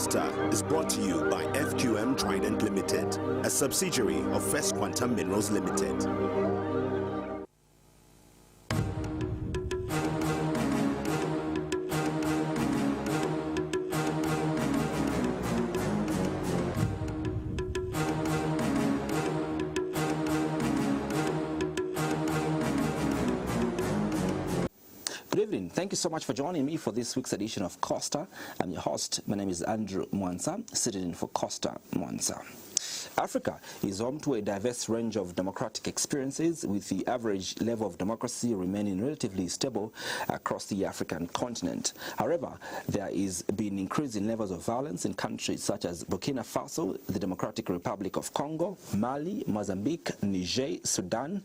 Costa is brought to you by FQM Trident Limited, a subsidiary of First Quantum Minerals Limited. Good evening. Thank you so much for joining me for this week's edition of Costa. I'm your host. My name is Andrew Mwansa, sitting in for Costa Mwansa. Africa is home to a diverse range of democratic experiences, with the average level of democracy remaining relatively stable across the African continent. However, there has been increasing levels of violence in countries such as Burkina Faso, the Democratic Republic of Congo, Mali, Mozambique, Niger, Sudan,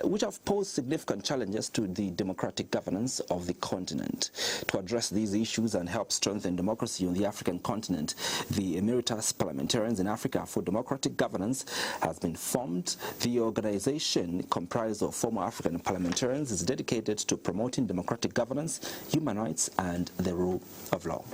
which have posed significant challenges to the democratic governance of the continent. To address these issues and help strengthen democracy on the African continent, the Emeritus Parliamentarians in Africa for Democratic Governance has been formed. The organization, comprised of former African parliamentarians, is dedicated to promoting democratic governance, human rights, and the rule of law.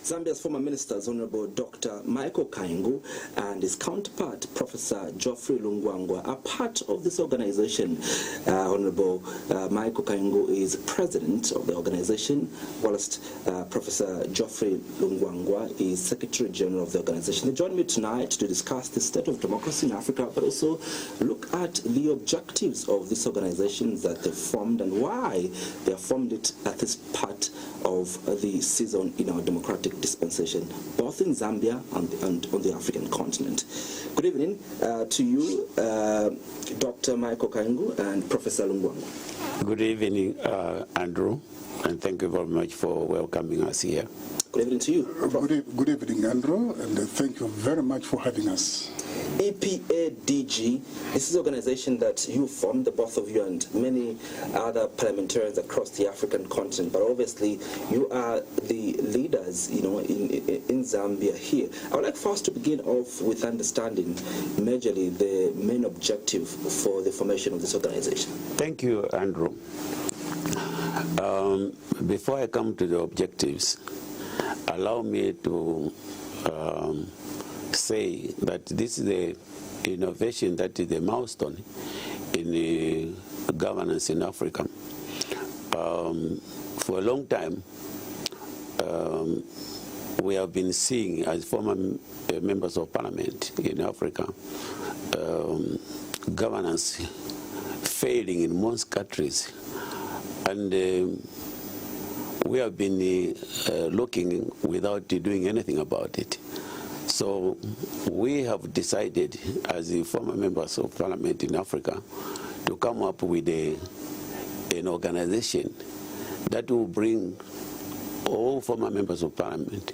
Zambia's former ministers, Honorable Dr. Michael Kaingu and his counterpart, Professor Geoffrey Lungwangwa, are part of this organization. Honorable Michael Kaingu is president of the organization, whilst Professor Geoffrey Lungwangwa is Secretary General of the organization. They join me tonight to discuss the state of democracy in Africa, but also look at the objectives of this organization that they formed and why they have formed it at this part of the season in our democratic dispensation, both in Zambia and on the African continent. Good evening to you, Dr. Michael Kaingu and Professor Lungwangwa. Good evening, Andrew, and thank you very much for welcoming us here. Good evening to you. Good evening, Andrew, and thank you very much for having us. EPADG, this is an organization that you formed, the both of you and many other parliamentarians across the African continent, but obviously you are the leaders, in Zambia here. I would like first to begin off with understanding majorly the main objective for the formation of this organization. Thank you, Andrew. Before I come to the objectives, allow me to say that this is the innovation that is the milestone in governance in Africa. For a long time, we have been seeing, as former members of parliament in Africa, governance failing in most countries. And we have been looking without doing anything about it. So we have decided, as the former members of parliament in Africa, to come up with an organization that will bring all former members of parliament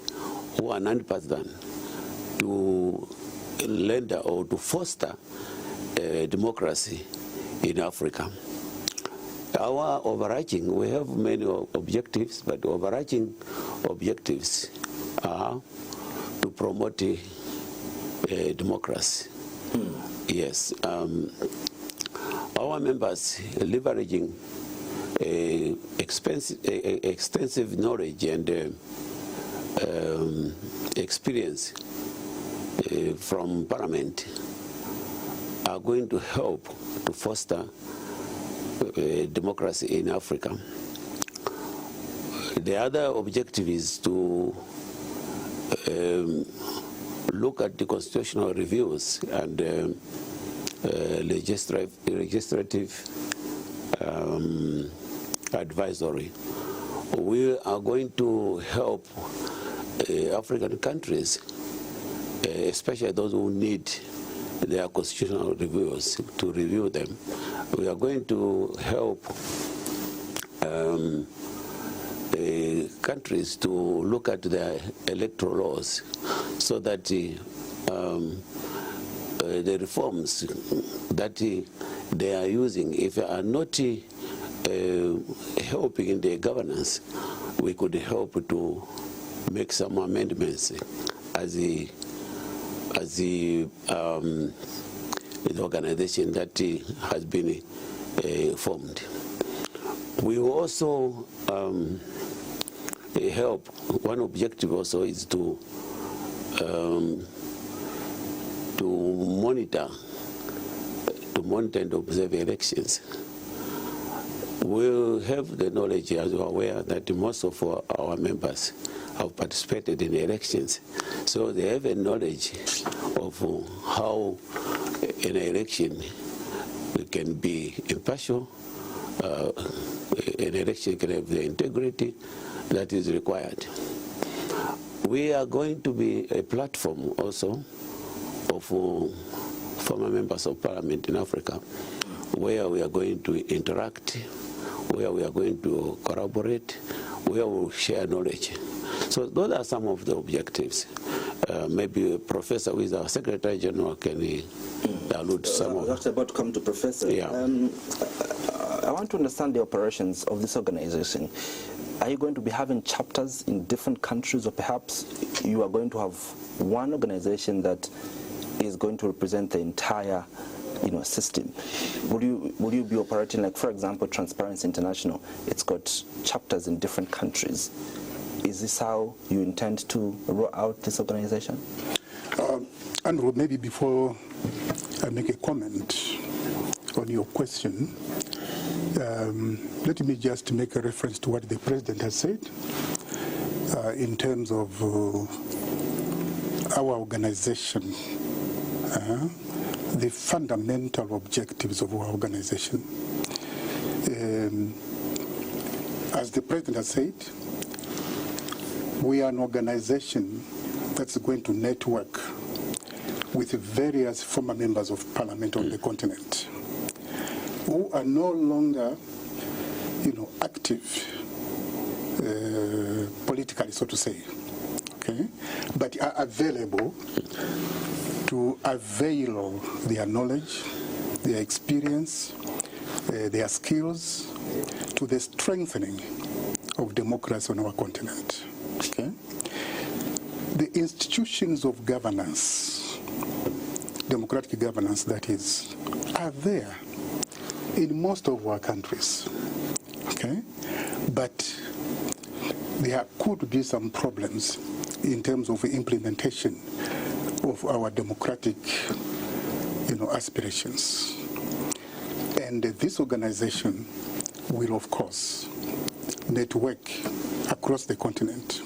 who are non-partisan to lend or to foster democracy in Africa. Our overarching, we have many objectives, but overarching objectives are to promote democracy. Yes. Our members leveraging extensive knowledge and experience from Parliament are going to help to foster democracy in Africa. The other objective is to look at the constitutional reviews and legislative advisory. We are going to help African countries, especially those who need their constitutional reviews to review them. We are going to help countries to look at their electoral laws so that the reforms that they are using, if they are not helping in their governance, we could help to make some amendments as the organization that has been formed. We also help. One objective also is to monitor and observe elections. We'll have the knowledge, as you are aware, that most of our members have participated in the elections. So they have a knowledge of how an election can be impartial, an election can have the integrity that is required. We are going to be a platform also of former members of parliament in Africa, where we are going to interact, where we are going to collaborate, where we will share knowledge. So those are some of the objectives. Maybe a professor who is our Secretary General can allude to some of them. I was about to come to Professor. Yeah. I want to understand the operations of this organization. Are you going to be having chapters in different countries, or perhaps you are going to have one organization that is going to represent the entire system? Will you be operating, like, for example, Transparency International? It's got chapters in different countries. Is this how you intend to roll out this organization? Andrew, maybe before I make a comment on your question, let me just make a reference to what the President has said in terms of our organization, the fundamental objectives of our organization. As the President has said, we are an organization that's going to network with various former members of parliament on the continent who are no longer, active politically, so to say, okay, but are available to avail their knowledge, their experience, their skills to the strengthening of democracy on our continent. Okay? The institutions of governance, democratic governance that is, are there in most of our countries. Okay? But there could be some problems in terms of implementation of our democratic aspirations. And this organization will, of course, network across the continent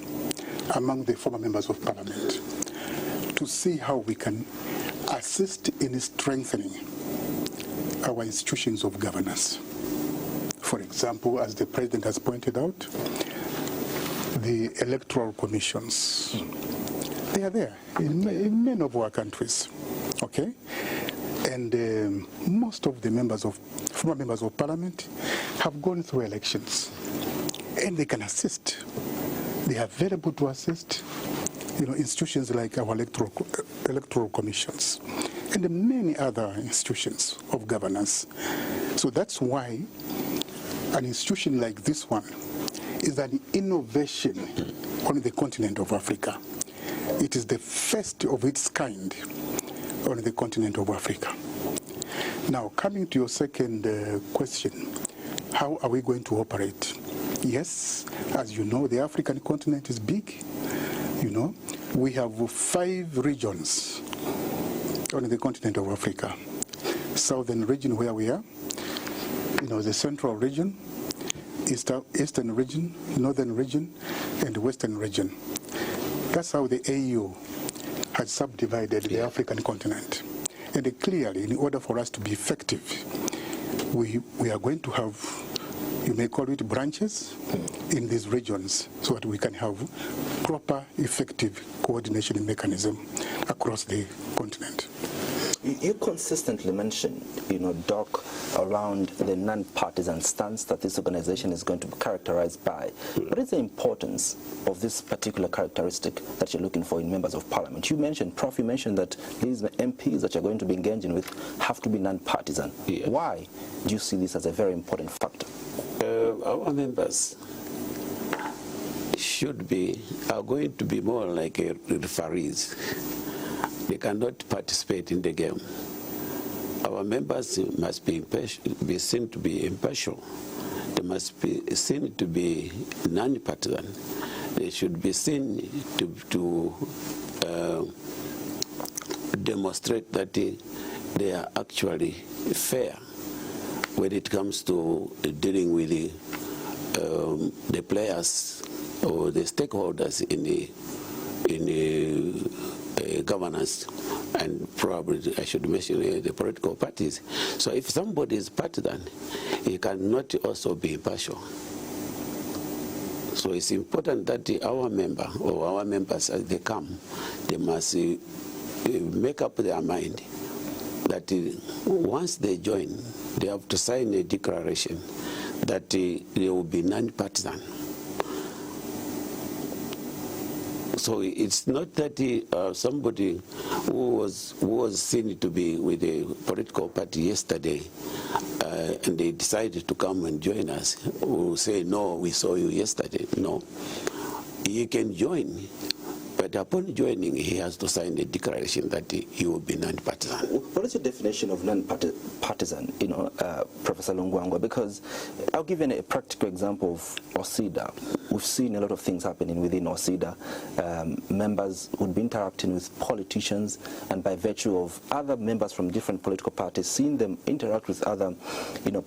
among the former members of parliament to see how we can assist in strengthening our institutions of governance. For example, as the President has pointed out, the electoral commissions, they are there in many of our countries, okay? And most of the former members of parliament have gone through elections, and they can assist. They are available to assist, institutions like our electoral commissions and many other institutions of governance. So that's why an institution like this one is an innovation on the continent of Africa. It is the first of its kind on the continent of Africa. Now, coming to your second question, how are we going to operate? Yes, as you know, the African continent is big. We have 5 regions on the continent of Africa. Southern region where we are, the central region, eastern region, northern region, and western region. That's how the AU has subdivided the African continent. And clearly, in order for us to be effective, we are going to have, you may call it branches in these regions, so that we can have proper, effective coordination mechanism across the continent. You consistently mention, Doc, around the non-partisan stance that this organization is going to be characterized by. What is the importance of this particular characteristic that you're looking for in members of parliament? You mentioned, Prof, you mentioned that these MPs that you're going to be engaging with have to be non-partisan. Yes. Why do you see this as a very important factor? Our members are going to be more like referees. They cannot participate in the game. Our members must be seen to be impartial. They must be seen to be non-partisan. They should be seen to demonstrate that they are actually fair when it comes to dealing with the players or the stakeholders in the governance, and probably I should mention the political parties. So if somebody is partisan, he cannot also be impartial. So it's important that our member or our members, as they come, they must make up their mind that once they join, they have to sign a declaration that they will be non-partisan. So it's not that somebody who was seen to be with a political party yesterday and they decided to come and join us will say, no, we saw you yesterday. No. He can join, but upon joining, he has to sign a declaration that he will be non-partisan. What is your definition of non-partisan, Professor Lungwangwa? Because I'll give you a practical example of OSIDA. We've seen a lot of things happening within OSIDA. Members would be interacting with politicians, and by virtue of other members from different political parties, seeing them interact with other,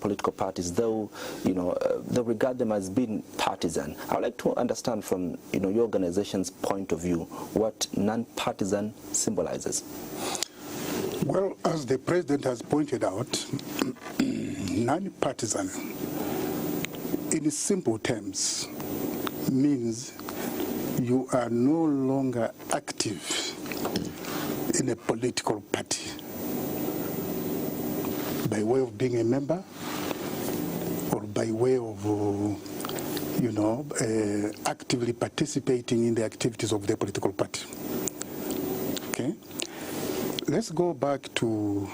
political parties, though, they regard them as being partisan. I would like to understand from, your organization's point of view, what non-partisan symbolizes. Well, as the President has pointed out, non-partisan, in simple terms, means you are no longer active in a political party by way of being a member or by way of actively participating in the activities of the political party. Okay? Let's go back to,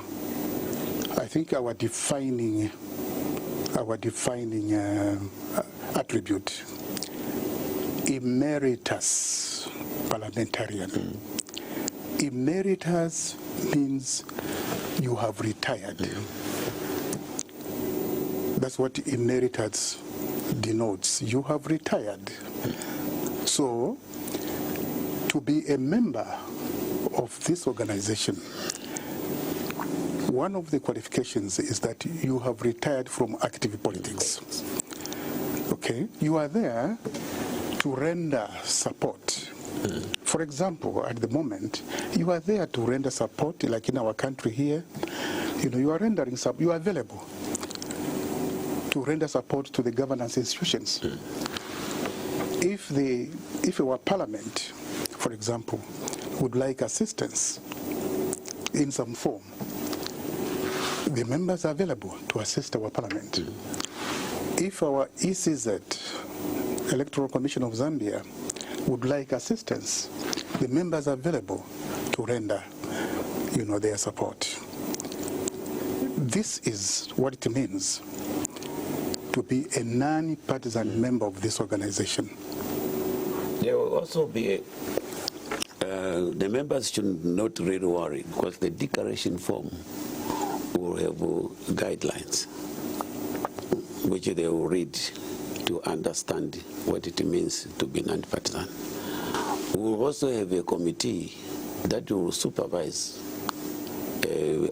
I think, our defining attribute, emeritus parliamentarian. Emeritus means you have retired. That's what emeritus denotes. You have retired. So, to be a member of this organization, one of the qualifications is that you have retired from active politics. Okay? You are there to render support. For example, at the moment, you are there to render support, like in our country here. You are rendering support. You are available to render support to the governance institutions. If our parliament, for example, would like assistance in some form, the members are available to assist our parliament. If our ECZ, Electoral Commission of Zambia, would like assistance, the members are available to render, their support. This is what it means to be a non-partisan member of this organization. There will also be the members should not really worry, because the declaration form will have guidelines which they will read to understand what it means to be non-partisan. We will also have a committee that will supervise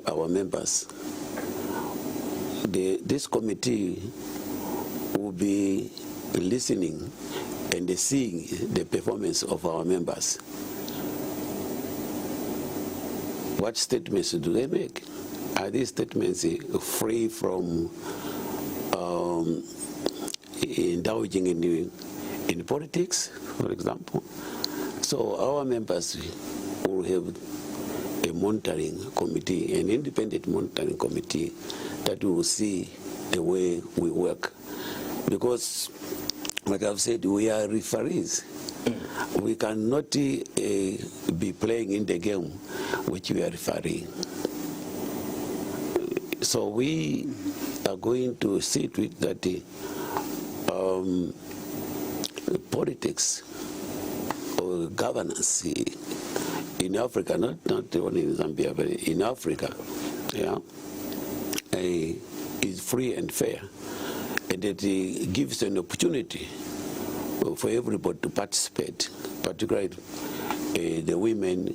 our members. This committee will be listening and seeing the performance of our members. What statements do they make? Are these statements free from indulging in politics, for example? So our members will have a monitoring committee, an independent monitoring committee that will see the way we work. Because, like I've said, we are referees. We cannot be playing in the game which we are refereeing. So we are going to see to it that politics or governance in Africa, not only in Zambia, but in Africa, yeah, is free and fair, and it gives an opportunity for everybody to participate, particularly the women,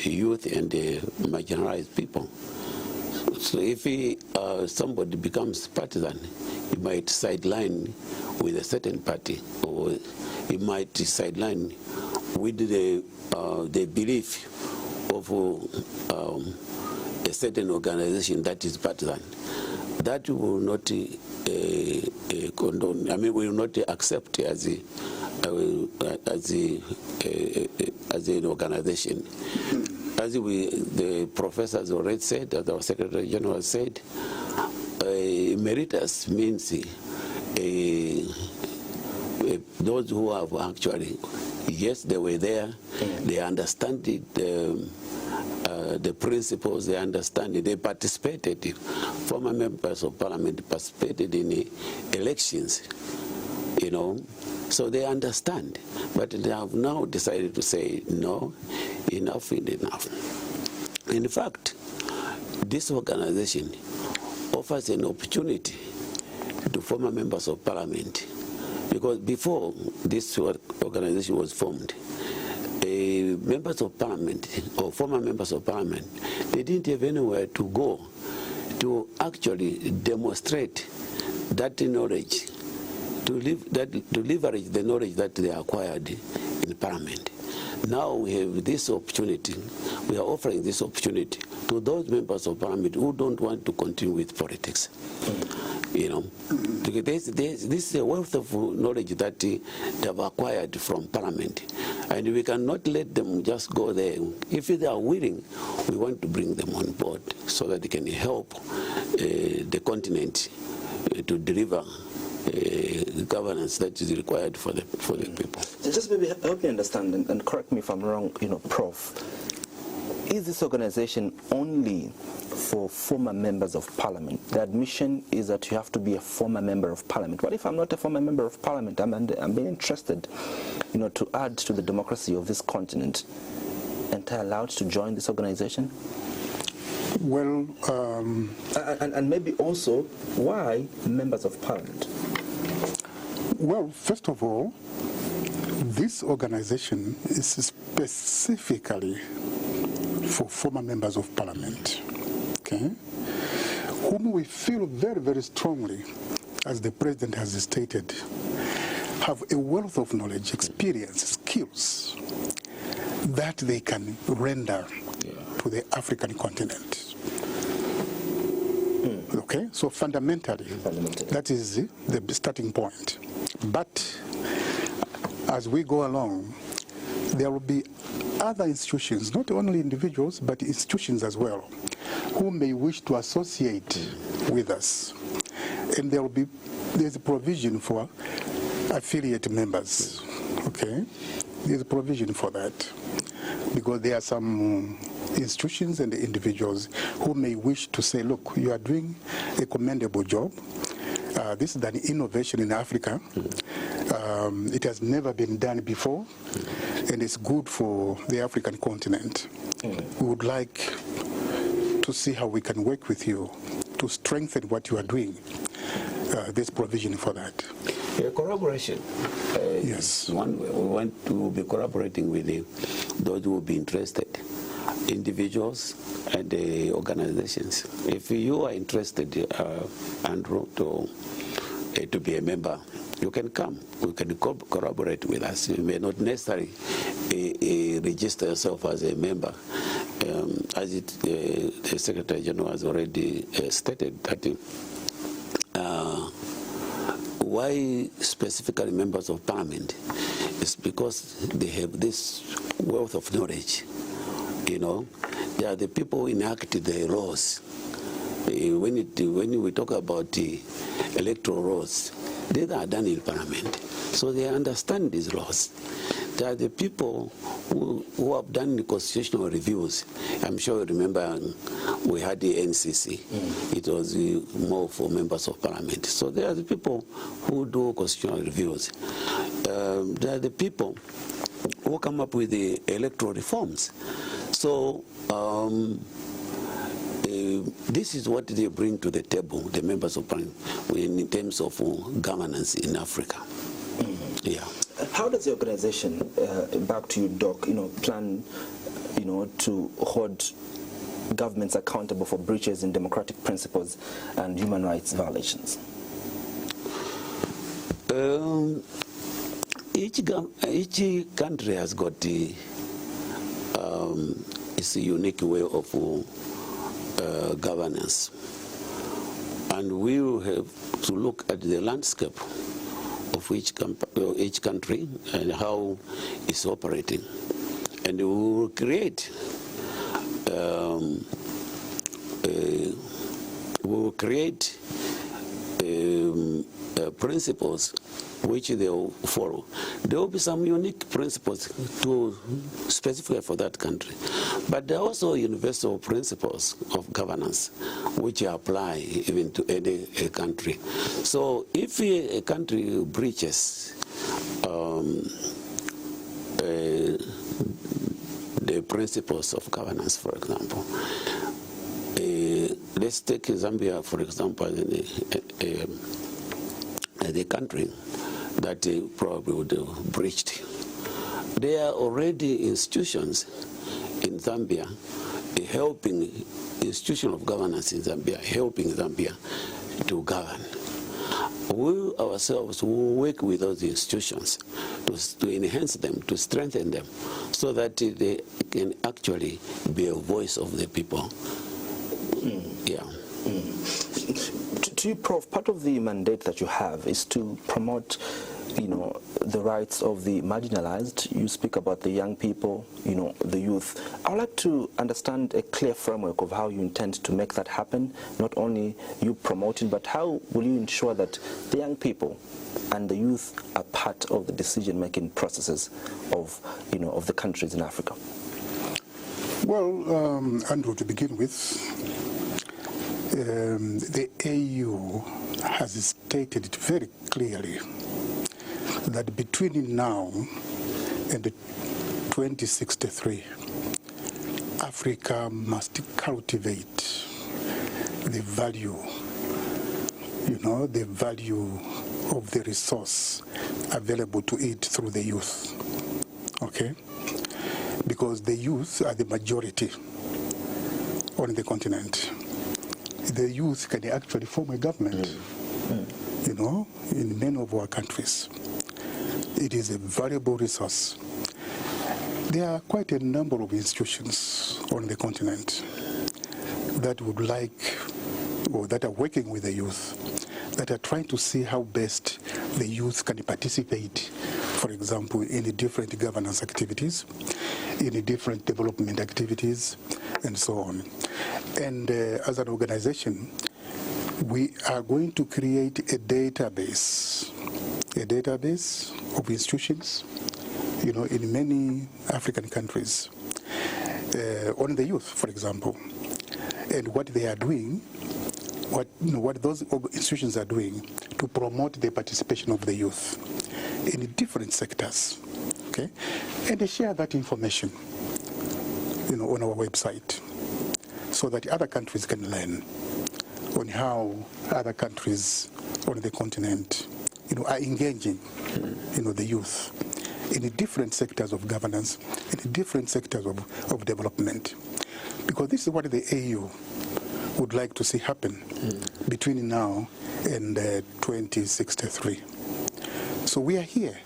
youth, and the marginalized people. So if somebody becomes partisan, he might sideline with a certain party, or he might sideline with the belief of a certain organization that is partisan. That will not condone. I mean, we will not accept as an organization. As the professors already said, as our Secretary General said, emeritus means those who have actually, yes, they were there, they understand it, the principles, they understand it, they participated. Former members of parliament participated in elections, you know, so they understand. But they have now decided to say, no, enough is enough. In fact, this organization offers an opportunity to former members of parliament, because before this organization was formed, members of parliament or former members of parliament, they didn't have anywhere to go to actually demonstrate that knowledge, to leverage the knowledge that they acquired in parliament. Now we have this opportunity, we are offering this opportunity to those members of parliament who don't want to continue with politics. You know, this is a wealth of knowledge that they have acquired from parliament, and we cannot let them just go there. If they are willing, we want to bring them on board so that they can help the continent to deliver governance that is required for the people. Just maybe help me understand, and correct me if I'm wrong, you know, Prof. Is this organization only for former members of parliament? The admission is that you have to be a former member of parliament. What if I'm not a former member of parliament? I'm being interested, you know, to add to the democracy of this continent. Am I allowed to join this organization? Well, and maybe also, why members of parliament? Well, first of all, this organization is specifically for former members of parliament, okay, whom we feel very, very strongly, as the president has stated, have a wealth of knowledge, experience, skills that they can render to the African continent. Okay, so fundamentally, that is the starting point. But as we go along, there will be other institutions, not only individuals, but institutions as well, who may wish to associate with us. And there's a provision for affiliate members, okay? There's a provision for that, because there are some institutions and individuals who may wish to say, look, you are doing a commendable job. This is an innovation in Africa. It has never been done before, and it's good for the African continent. We would like to see how we can work with you to strengthen what you are doing. There's provision for that. Collaboration. Yes. One way we want to be collaborating with those who will be interested, individuals and the organizations. If you are interested, Andrew, to be a member, you can come. You can collaborate with us. You may not necessarily register yourself as a member. As the Secretary General has already stated, that why specifically members of parliament is because they have this wealth of knowledge, you know, They are the people who enact the laws. When we talk about the electoral laws, they are done in parliament. So they understand these laws. They are the people who have done the constitutional reviews. I'm sure you remember we had the NCC. It was more for members of parliament. So they are the people who do constitutional reviews. They are the people who come up with the electoral reforms. So this is what they bring to the table, the members of parliament, in terms of governance in Africa. Yeah. How does the organization, back to you, Doc, plan, to hold governments accountable for breaches in democratic principles and human rights violations? Each country has got its unique way of governance, and we will have to look at the landscape of each country and how it's operating, and we will create principles which they will follow. There will be some unique principles specifically for that country, but there are also universal principles of governance which apply even to any country. So if a country breaches the principles of governance, for example, let's take Zambia, for example, the country that probably would have breached. There are already institutions in Zambia helping, institution of governance in Zambia, helping Zambia to govern. We ourselves will work with those institutions to enhance them, to strengthen them, so that they can actually be a voice of the people. Yeah. To you, Prof, part of the mandate that you have is to promote, the rights of the marginalized. You speak about the young people, the youth. I would like to understand a clear framework of how you intend to make that happen, not only you promoting, but how will you ensure that the young people and the youth are part of the decision-making processes of, of the countries in Africa? Well, Andrew, to begin with, the AU has stated it very clearly that between now and 2063, Africa must cultivate the value, the value of the resource available to it through the youth, okay? Because the youth are the majority on the continent. The youth can actually form a government, in many of our countries. It is a valuable resource. There are quite a number of institutions on the continent that would like, or that are working with the youth, that are trying to see how best the youth can participate, for example, in the different governance activities, in the different development activities, and so on. And as an organization, we are going to create a database of institutions, in many African countries, on the youth, for example, and what they are doing, what those institutions are doing to promote the participation of the youth in different sectors, okay? And they share that information, on our website, so that other countries can learn on how other countries on the continent, are engaging, the youth in the different sectors of governance, in the different sectors of development. Because this is what the AU would like to see happen between now and 2063. So we are here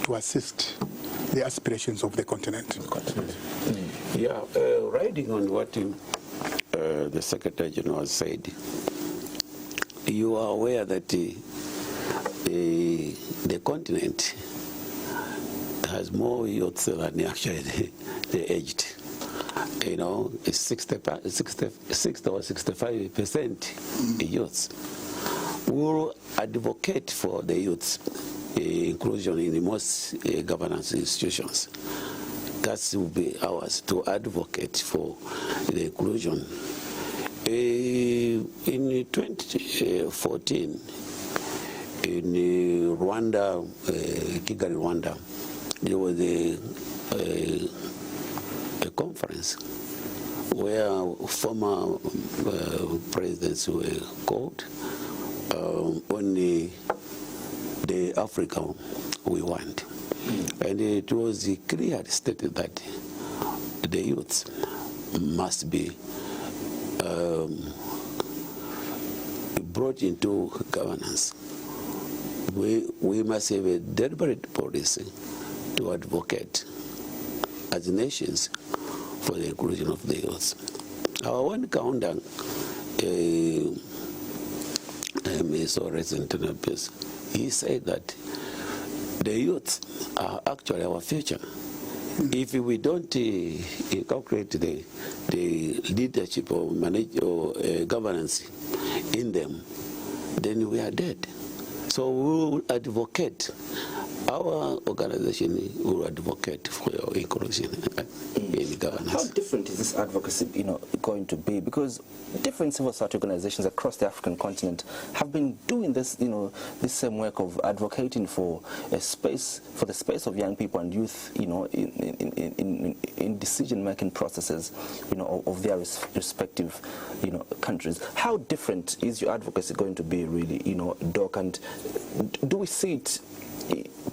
to assist the aspirations of the continent. Yeah, riding on what the Secretary General said, you are aware that the continent has more youth than actually the aged. you know, 60 or 65% youths. We will advocate for the youths' inclusion in most governance institutions. That will be ours, to advocate for the inclusion. In 2014, in Rwanda, Kigali, Rwanda, there was a conference where former presidents were called on the Africa we want. And it was clearly stated that the youths must be brought into governance. We must have a deliberate policy to advocate as nations for the inclusion of the youth. Our one counter, he said that the youth are actually our future. If we don't calculate the leadership or governance in them, then we are dead. So we will advocate. Our organization will advocate for your inclusion in governance. How different is this advocacy, going to be? Because different civil society organizations across the African continent have been doing this, this same work of advocating for a space, for the space of young people and youth, in decision-making processes, of their respective, countries. How different is your advocacy going to be, really, Doc? And do we see it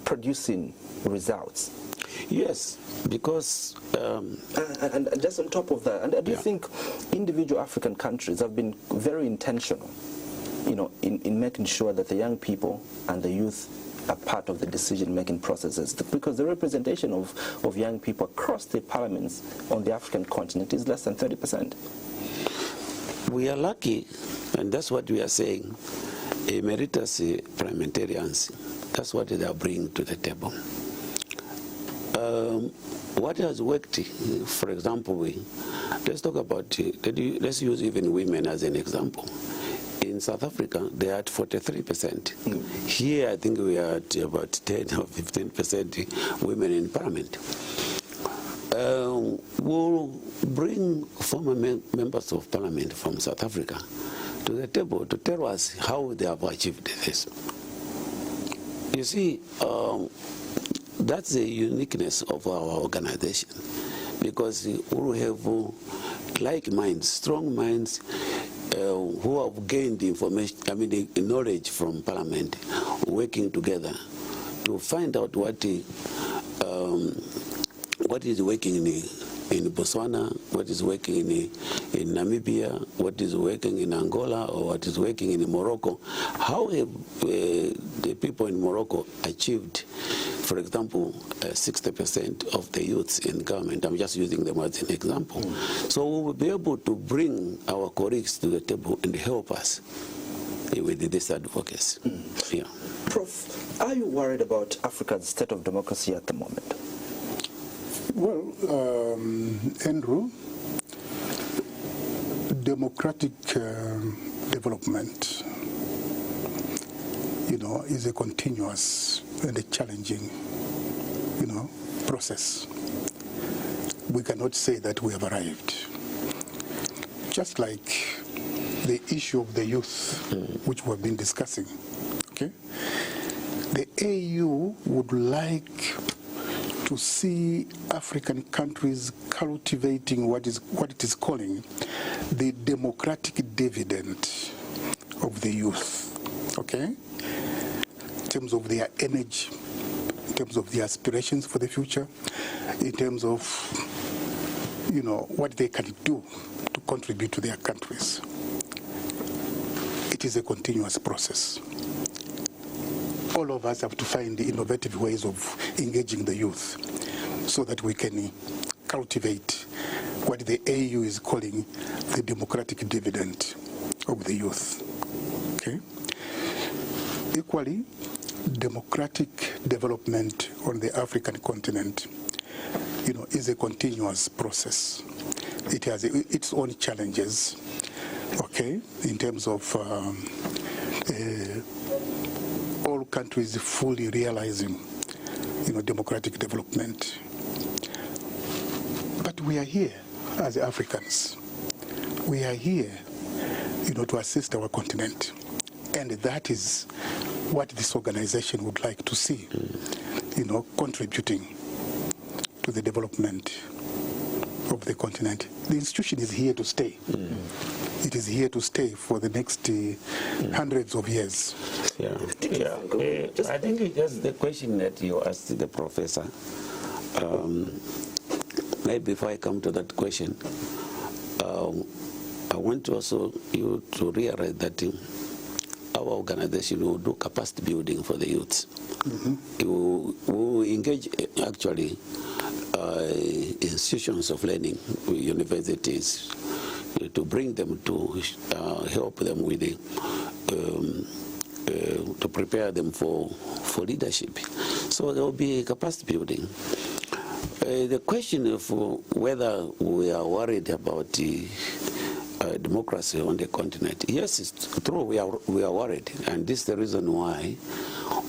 producing results? Yes, because and just on top of that, and do you think individual African countries have been very intentional, in making sure that the young people and the youth are part of the decision-making processes? Because the representation of young people across the parliaments on the African continent is less than 30%. We are lucky, and that's what we are saying. Emeritus parliamentarians, that's what they are bringing to the table. What has worked, for example, let's talk about, let's use even women as an example. In South Africa, they are at 43%. Here, I think we are at about 10 or 15% women in parliament. We'll bring former members of parliament from South Africa to the table to tell us how they have achieved this. You see, that's the uniqueness of our organization, because we have like minds, strong minds, who have gained information, the knowledge from parliament, working together to find out what is working in Botswana, what is working in Namibia, what is working in Angola, or what is working in Morocco. How have the people in Morocco achieved, for example, 60% of the youths in government? I'm just using them as an example. So we will be able to bring our colleagues to the table and help us with this advocacy. Yeah. Prof, are you worried about Africa's state of democracy at the moment? Well, Andrew, democratic development, is a continuous and a challenging, process. We cannot say that we have arrived. Just like the issue of the youth, which we have been discussing, okay? The AU would like to see African countries cultivating what it is calling the democratic dividend of the youth, okay? In terms of their energy, in terms of their aspirations for the future, in terms of, what they can do to contribute to their countries. It is a continuous process. All of us have to find innovative ways of engaging the youth so that we can cultivate what the AU is calling the democratic dividend of the youth. Okay? Equally, democratic development on the African continent, is a continuous process. it has its own challenges, okay, in terms of all countries fully realizing, democratic development. But we are here as Africans. We are here, to assist our continent. And that is what this organization would like to see, contributing to the development of the continent. The institution is here to stay. It is here to stay for the next hundreds of years. Yeah. I think it's just the question that you asked the professor. Maybe before I come to that question, I want also you to realize that our organization will do capacity building for the youths. We will engage actually institutions of learning, universities, to bring them to help them with the, to prepare them for leadership. So there will be capacity building. The question of whether we are worried about democracy on the continent, yes, it's true, we are worried, and this is the reason why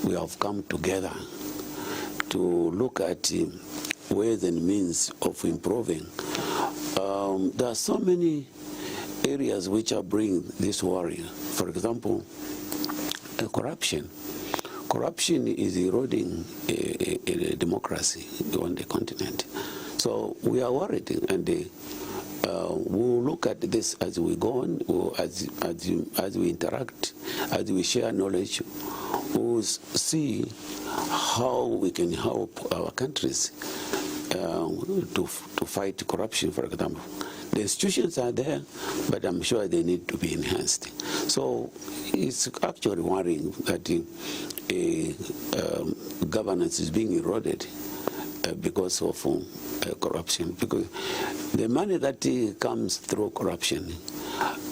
we have come together to look at ways and means of improving. There are so many areas which are bringing this worry. For example, corruption. Corruption is eroding a democracy on the continent. So we are worried, and we'll look at this as we go on, as we interact, as we share knowledge. We'll see how we can help our countries to fight corruption, for example. The institutions are there, but I'm sure they need to be enhanced. So it's actually worrying that governance is being eroded because of corruption. Because the money that comes through corruption,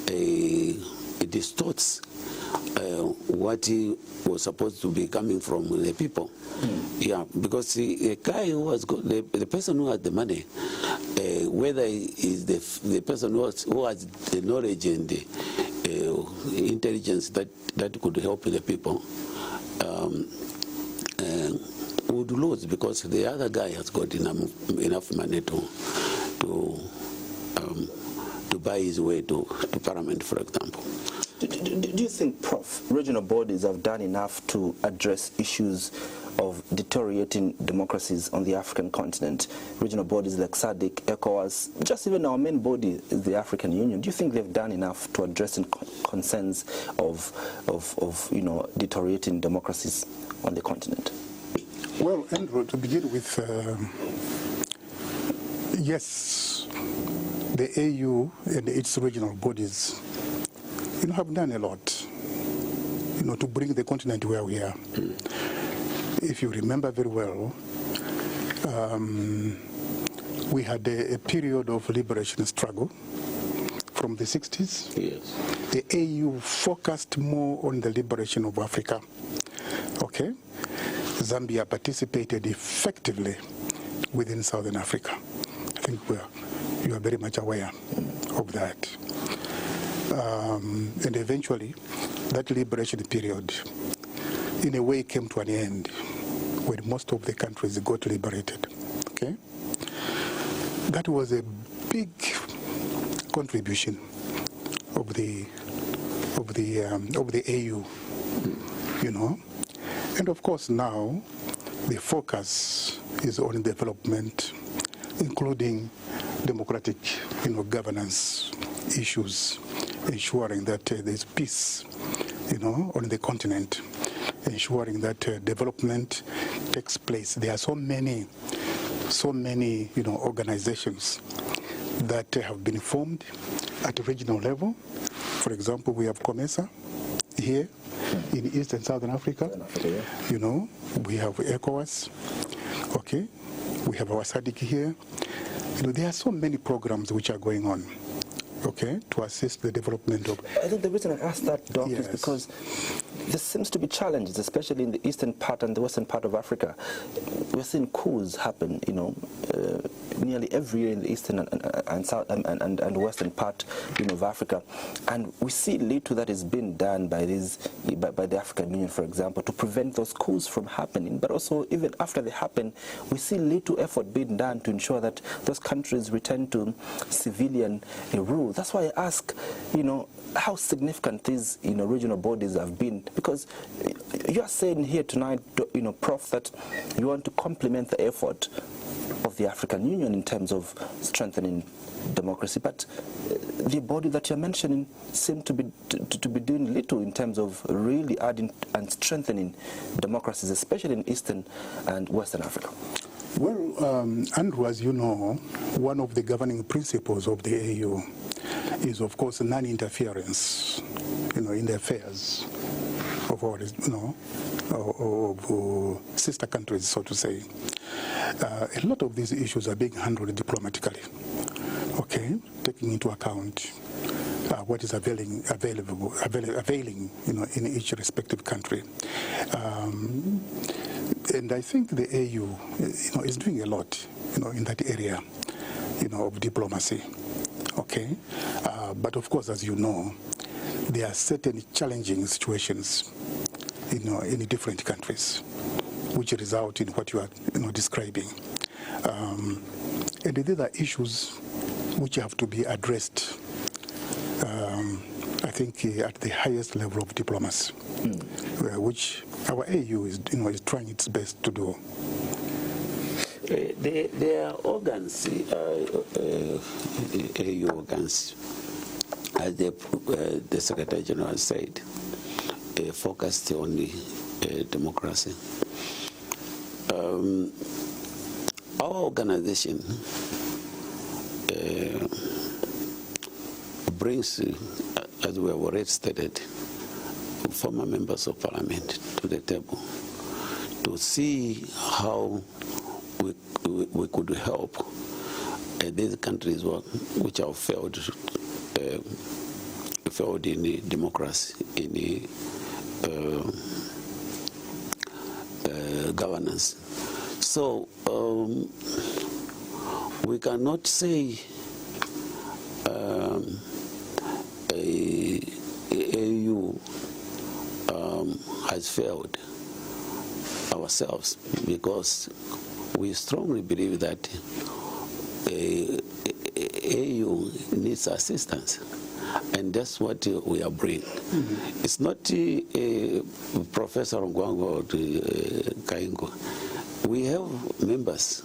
it distorts what was supposed to be coming from the people. Yeah, because the guy who has got the person who has the money, whether is the person who has the knowledge and the intelligence that could help the people, would lose because the other guy has got enough money to buy his way to Parliament, for example. Do you think, Prof, regional bodies have done enough to address issues of deteriorating democracies on the African continent? Regional bodies like SADC, ECOWAS, just even our main body, the African Union. Do you think they've done enough to address concerns of deteriorating democracies on the continent? Well, Andrew, to begin with, yes, the AU and its regional bodies, have done a lot, to bring the continent where we are. If you remember very well, we had a period of liberation struggle from the 60s. Yes. The AU focused more on the liberation of Africa. Okay? Zambia participated effectively within Southern Africa. I think you are very much aware of that. And eventually, that liberation period, in a way, came to an end when most of the countries got liberated. Okay, that was a big contribution of the AU, and of course now the focus is on development, including democratic, governance issues, ensuring that there's peace, on the continent, ensuring that development takes place. There are so many, organizations that have been formed at a regional level. For example, we have COMESA here in East and Southern Africa. We have ECOWAS. Okay, we have our SADC here. There are so many programs which are going on. Okay, to assist the development of... I think the reason I asked that, Doc, yes. is because there seems to be challenges, especially in the eastern part and the western part of Africa. We're seeing coups happen, nearly every year in the eastern and south and western part, of Africa, and we see little that is being done by the African Union, for example, to prevent those coups from happening. But also, even after they happen, we see little effort being done to ensure that those countries return to civilian rule. That's why I ask, how significant these regional bodies have been, because you are saying here tonight, Prof, that you want to complement the effort of the African Union in terms of strengthening democracy, but the body that you're mentioning seem to be doing little in terms of really adding and strengthening democracies, especially in Eastern and Western Africa. Well, Andrew, as you know, one of the governing principles of the AU is, of course, non-interference, in the affairs of our, of sister countries, so to say. A lot of these issues are being handled diplomatically, okay, taking into account what is availing, in each respective country. And I think the AU, is doing a lot, in that area, of diplomacy. Okay, but of course, as you know, there are certain challenging situations, in different countries, which result in what you are, describing. And these are issues which have to be addressed, I think, at the highest level of diplomacy, which our AU is, is trying its best to do. There are organs, AU organs, as the Secretary General said, focused on the democracy. Our organization brings, as we have already stated, former members of parliament to the table to see how we could help these countries which have failed in the democracy, in the governance. So we cannot say AU has failed ourselves, because we strongly believe that AU needs assistance, and that's what we are bringing. It's not Professor Lungwangwa or Kaingu. We have members,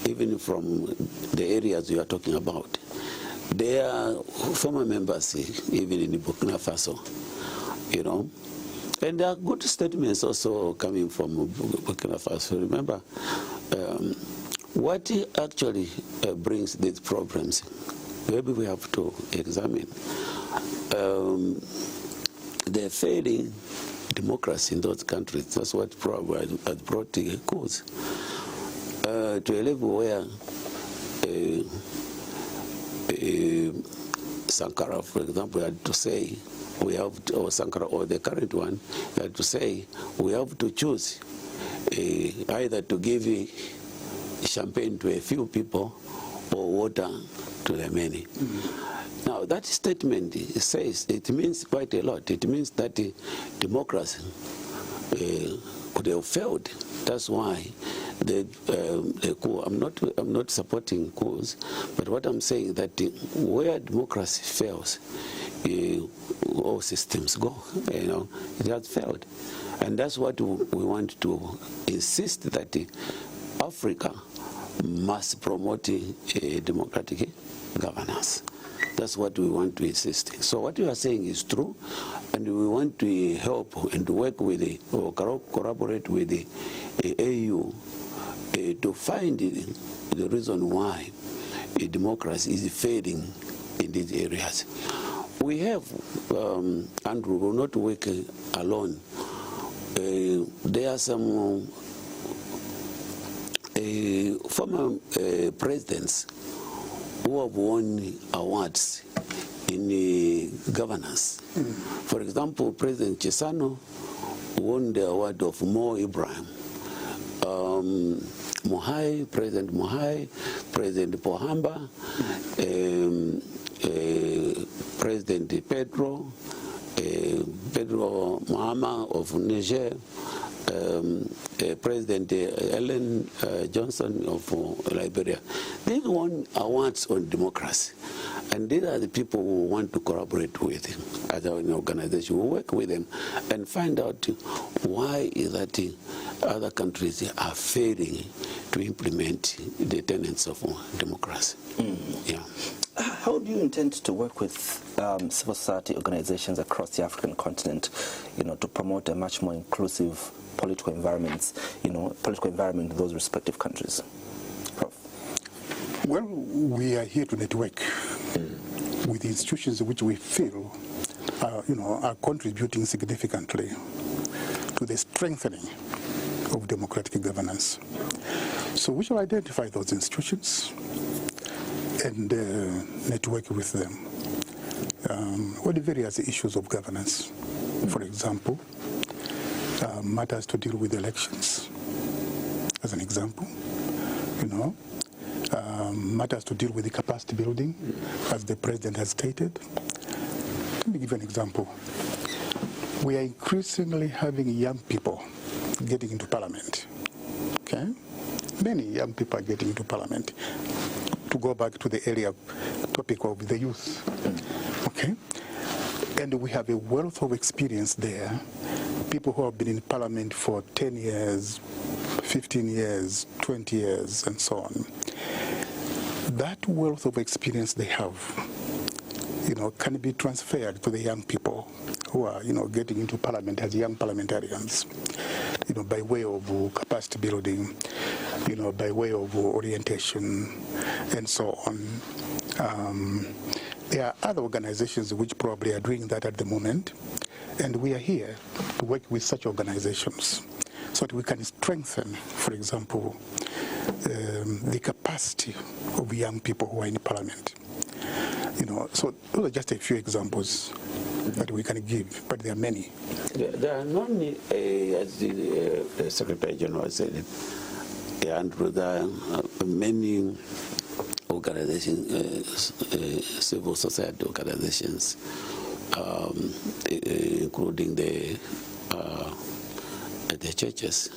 even from the areas you are talking about. They are former members, even in Burkina Faso, And there are good statements also coming from Burkina Faso. Remember, what actually brings these problems, maybe we have to examine the failing democracy in those countries. That's what probably has brought the cause to a level where Sankara, for example, had to say, we have to, or Sankara, or the current one, had to say, we have to choose either to give champagne to a few people or water to the many. Now, that statement says, it means quite a lot. It means that democracy could have failed. That's why the coup, I'm not supporting coups, but what I'm saying that where democracy fails, all systems go. It has failed, and that's what we want to insist, that Africa must promote a democratic governance. That's what we want to insist. So what you are saying is true, and we want to help and to work with or collaborate with the AU to find the reason why democracy is failing in these areas. We have, and we will not work alone. There are some former presidents who have won awards in governance. For example, President Chisano won the award of Mo Ibrahim. President Mohai, President Pohamba, President Pedro Mahama of Niger, President Ellen Johnson of Liberia. They won awards on democracy. And these are the people who want to collaborate with him as an organization. We work with them and find out why is that other countries are failing to implement the tenets of democracy. Yeah. How do you intend to work with civil society organizations across the African continent, to promote a much more inclusive political environment in those respective countries? Prof. Well, we are here to network with institutions which we feel are contributing significantly to the strengthening of democratic governance. So we shall identify those institutions and network with them on the various issues of governance. For example, matters to deal with elections, as an example, matters to deal with the capacity building, as the President has stated. Let me give an example. We are increasingly having young people getting into Parliament, okay? Many young people are getting into Parliament. To go back to the earlier topic of the youth, okay? And we have a wealth of experience there. People who have been in Parliament for 10 years, 15 years, 20 years, and so on. That wealth of experience they have, can be transferred to the young people who are, getting into Parliament as young parliamentarians, by way of capacity building, by way of orientation, and so on. There are other organizations which probably are doing that at the moment, and we are here to work with such organizations so that we can strengthen, for example, the capacity of young people who are in Parliament. So those are just a few examples that we can give, but there are many. There are not, as the Secretary General said, Andrew, there are many organizations, civil society organizations, including the churches.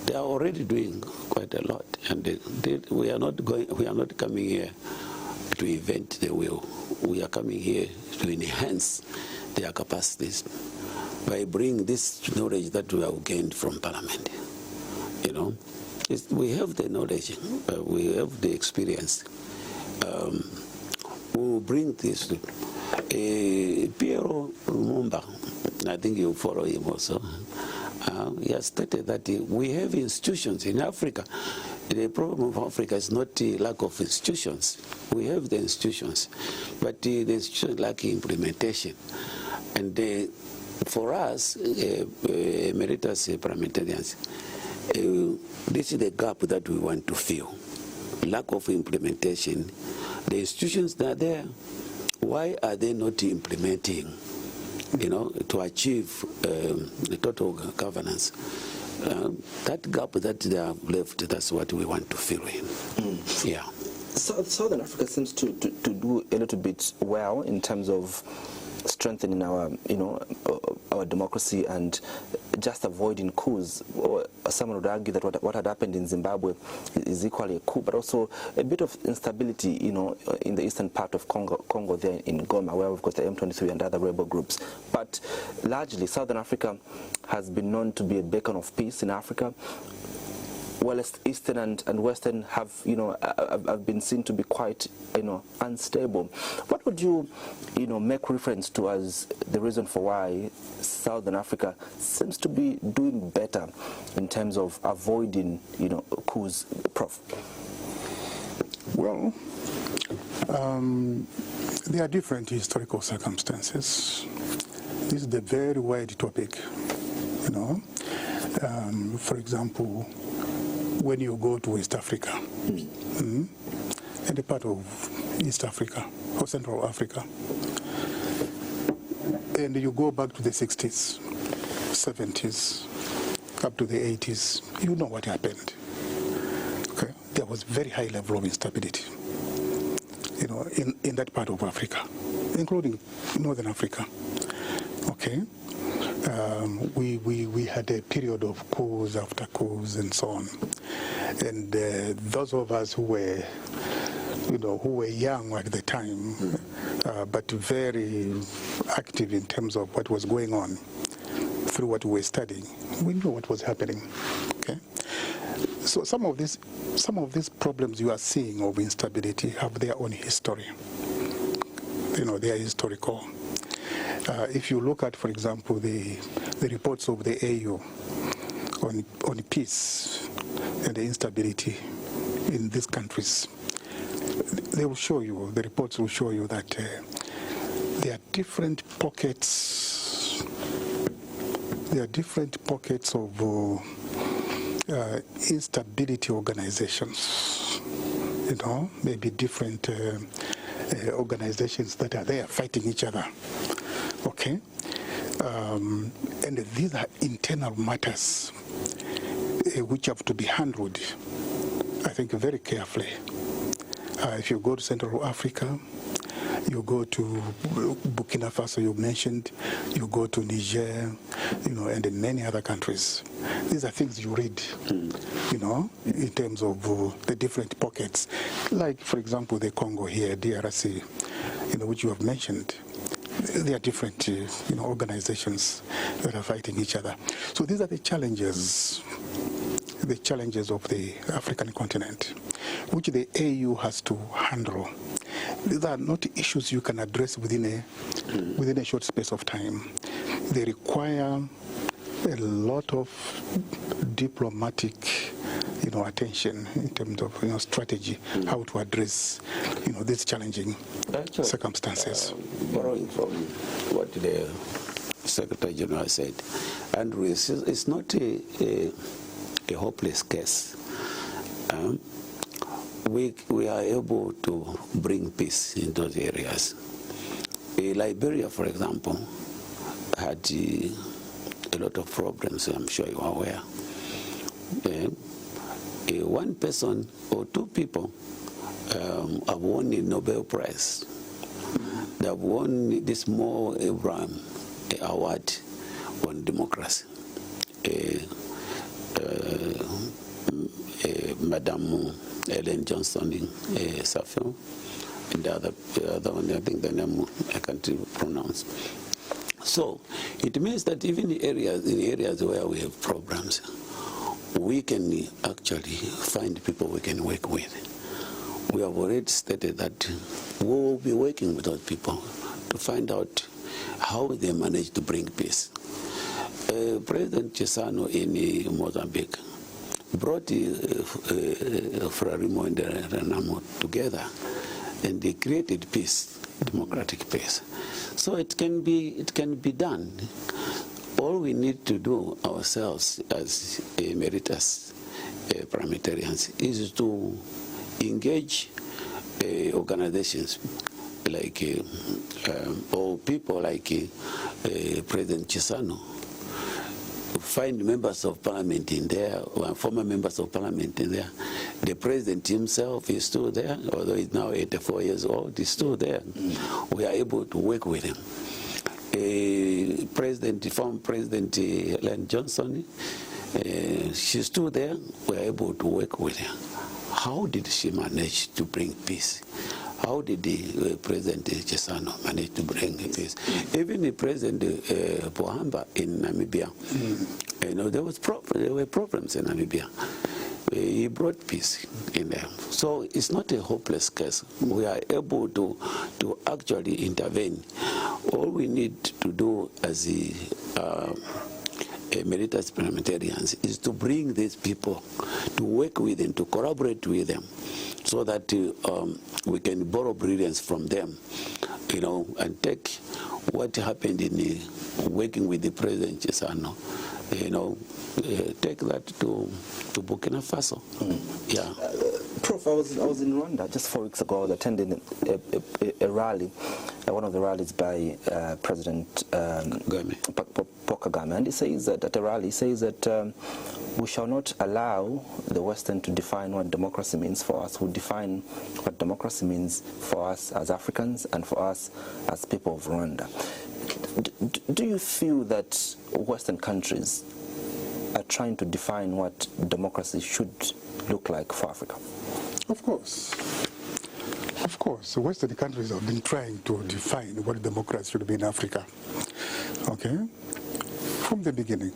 They are already doing quite a lot, and we are not coming here to invent the wheel. We are coming here to enhance their capacities by bringing this knowledge that we have gained from Parliament. We have the knowledge, we have the experience. We will bring this to Piero Lumumba. I think you follow him also. He has stated that we have institutions in Africa. The problem of Africa is not the lack of institutions. We have the institutions, but the institutions lack implementation. And for us, emeritus parliamentarians, this is the gap that we want to fill. Lack of implementation. The institutions that are there, why are they not implementing, to achieve the total governance? That gap that they have left, that's what we want to fill in. Yeah. So Southern Africa seems to do a little bit well in terms of strengthening our, our democracy and just avoiding coups. Or someone would argue that what had happened in Zimbabwe is equally a coup, but also a bit of instability, in the eastern part of Congo there in Goma, where we've got the M23 and other rebel groups. But largely, Southern Africa has been known to be a beacon of peace in Africa. Well, Eastern and Western have been seen to be quite, unstable. What would you, make reference to as the reason for why Southern Africa seems to be doing better in terms of avoiding, coups, Prof? Well, there are different historical circumstances. This is a very wide topic, For example, when you go to West Africa, and a part of East Africa or Central Africa. And you go back to the 60s, 70s, up to the 80s, you know what happened. Okay? There was very high level of instability, in that part of Africa, including Northern Africa. Okay? We had a period of coups after coups and so on. And those of us who were young at the time, but very active in terms of what was going on through what we were studying, we knew what was happening. Okay, so some of these problems you are seeing of instability have their own history. They are historical. If you look at, for example, the reports of the AU on peace and the instability in these countries, they will show you, the reports will show you that there are different pockets. There are different pockets of instability organizations. Maybe different organizations that are there fighting each other. Okay, and these are internal matters which have to be handled, I think, very carefully. If you go to Central Africa, you go to Burkina Faso, you mentioned, you go to Niger, and in many other countries. These are things you read, in terms of the different pockets. Like, for example, the Congo here, DRC, which you have mentioned. There are different, organizations that are fighting each other. So these are the challenges of the African continent, which the AU has to handle. These are not issues you can address within a short space of time. They require a lot of diplomatic, attention in terms of strategy, how to address these challenging circumstances. Borrowing from what the Secretary General said, Andrew, it's not a hopeless case. We are able to bring peace in those areas. Liberia, for example, had a lot of problems, I'm sure you are aware. One person or two people have won the Nobel Prize. They have won this Mo Abraham award on democracy. Madame Ellen Johnson in Safon, and the other one, I think the name I can't pronounce. So it means that even in areas where we have problems, we can actually find people we can work with. We have already stated that we will be working with those people to find out how they manage to bring peace. President Chissano in Mozambique brought Frelimo and Renamo together, and they created peace, democratic peace. So it can be done. All we need to do ourselves as emeritus parliamentarians is to engage organizations like or people like President Chissano, find members of parliament in there, or former members of parliament in there. The president himself is still there, although he's now 84 years old, he's still there. We are able to work with him. Former President Ellen Johnson, she's still there, we are able to work with her. How did she manage to bring peace? How did the President Chissano manage to bring peace? Even the President Pohamba in Namibia, there were problems in Namibia. He brought peace in there. So it's not a hopeless case. We are able to actually intervene. All we need to do as emeritus parliamentarians is to bring these people, to work with them, to collaborate with them, so that we can borrow brilliance from them, and take what happened in working with the President Chissano, take that to Burkina Faso. Yeah. Prof, I was in Rwanda just 4 weeks ago. I was attending a rally, one of the rallies by President Paul Kagame, and he says that at a rally, he says that we shall not allow the Western to define what democracy means for us. We define what democracy means for us as Africans and for us as people of Rwanda. Do you feel that Western countries are trying to define what democracy should look like for Africa? Of course. Of course. Western countries have been trying to define what democracy should be in Africa. Okay? From the beginning.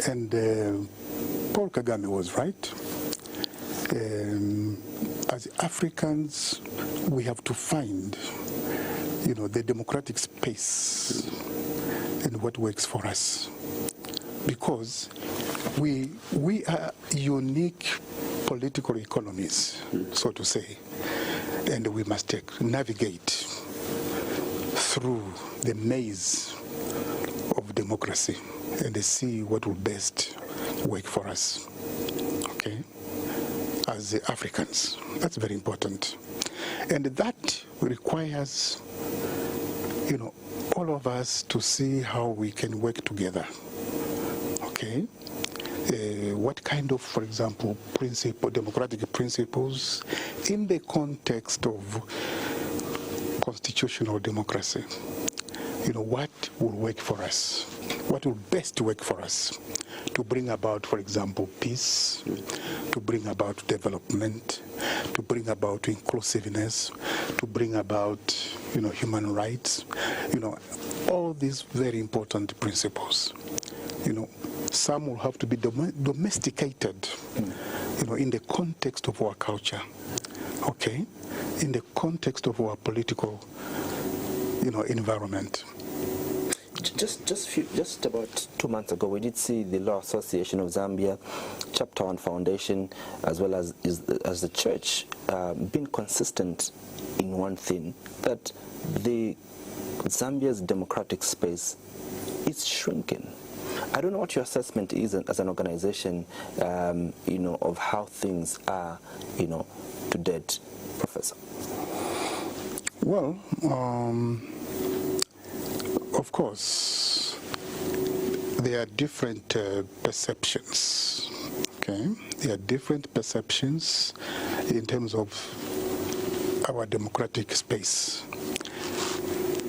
And Paul Kagame was right. As Africans, we have to find, the democratic space and what works for us. Because we are unique political economies, so to say, and we must navigate through the maze of democracy and see what will best work for us, okay, as Africans. That's very important. And that requires, all of us to see how we can work together, okay? What kind of, for example, democratic principles in the context of constitutional democracy, what will work for us? What will best work for us to bring about, for example, peace, to bring about development, to bring about inclusiveness, to bring about, human rights, all these very important principles. Some will have to be domesticated, in the context of our culture, okay, in the context of our political, environment. Just about 2 months ago, we did see the Law Association of Zambia, Chapter 1 Foundation, as well as the church, being consistent in one thing, that the Zambia's democratic space is shrinking. I don't know what your assessment is as an organization, of how things are, to date, Professor. Well, of course, there are different perceptions, okay? There are different perceptions in terms of our democratic space.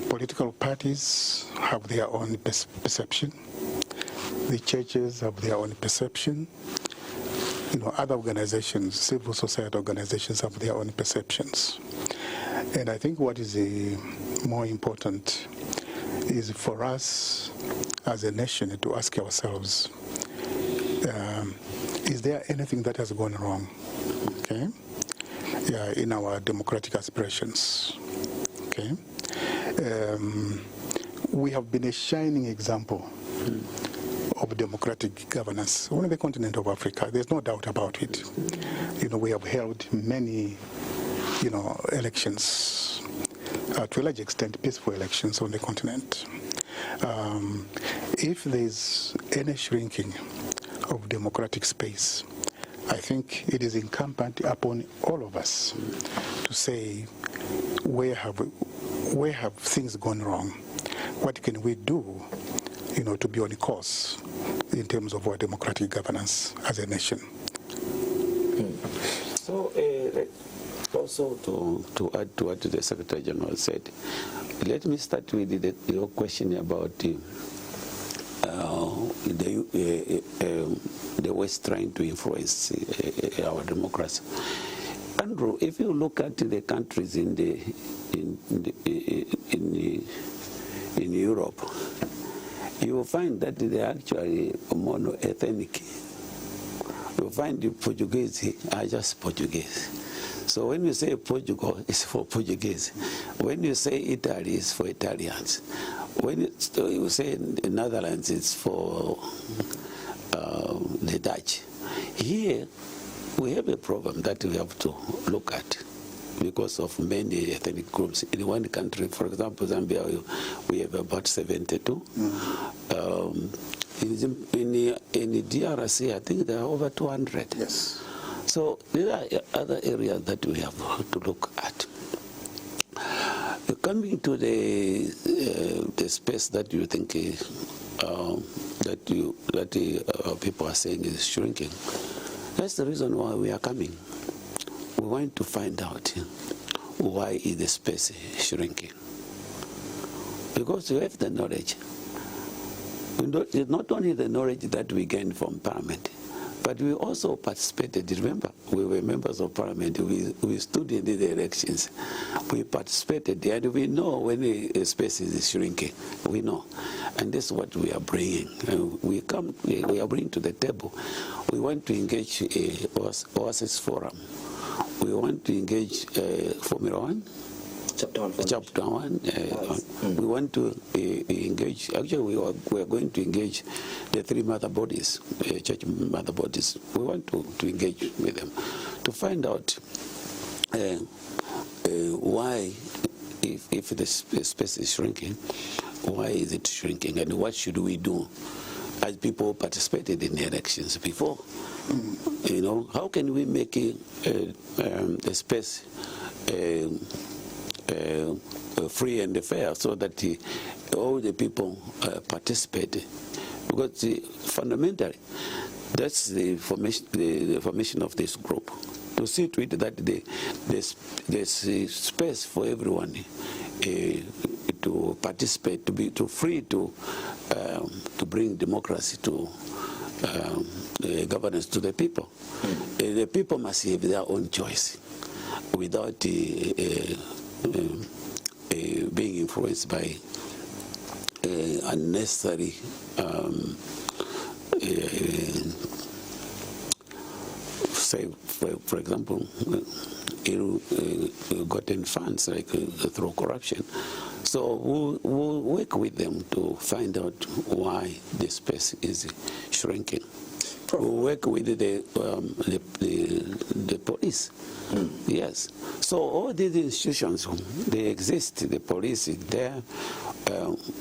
Political parties have their own perception. The churches have their own perception. Other organizations, civil society organizations have their own perceptions. And I think what is more important is for us as a nation to ask ourselves, is there anything that has gone wrong, okay, in our democratic aspirations, okay? We have been a shining example of democratic governance on the continent of Africa. There's no doubt about it. We have held many, elections, to a large extent peaceful elections on the continent. If there's any shrinking of democratic space, I think it is incumbent upon all of us to say, where have things gone wrong? What can we do, to be on course in terms of our democratic governance as a nation? So, also to add to what the Secretary General said, let me start with your question about the West trying to influence our democracy. Andrew, if you look at the countries in Europe, you will find that they are actually mono-ethnic. You will find the Portuguese are just Portuguese. So when you say Portugal, it's for Portuguese. When you say Italy, it's for Italians. When you say the Netherlands, it's for the Dutch. Here, we have a problem that we have to look at because of many ethnic groups. In one country, for example, Zambia, we have about 72. In the DRC, I think there are over 200. Yes. So there are other areas that we have to look at. Coming to the space that you think people are saying is shrinking, that's the reason why we are coming. We want to find out why is the space shrinking. Because we have the knowledge. It's not only the knowledge that we gain from Parliament, but we also participated. Remember, we were members of Parliament. We stood in the elections. We participated, and we know when a space is shrinking. We know, and this is what we are bringing. We are bringing to the table. We want to engage Oasis Forum. We want to engage Formula 1. Chapter 1. We want to engage. Actually, we are going to engage the three mother bodies, church mother bodies. We want to engage with them to find out why, if the space is shrinking, why is it shrinking, and what should we do as people participated in the elections before? You know, how can we make the space free and fair, so that all the people participate? Because fundamentally, that's the formation of this group, to see to it that there's space for everyone to participate, to be free to bring democracy to governance to the people. The people must have their own choice without being influenced by unnecessary say, for example, ill-gotten funds, like through corruption. So we'll work with them to find out why the space is shrinking. We'll work with the police. Yes. So all these institutions, they exist. The police is there.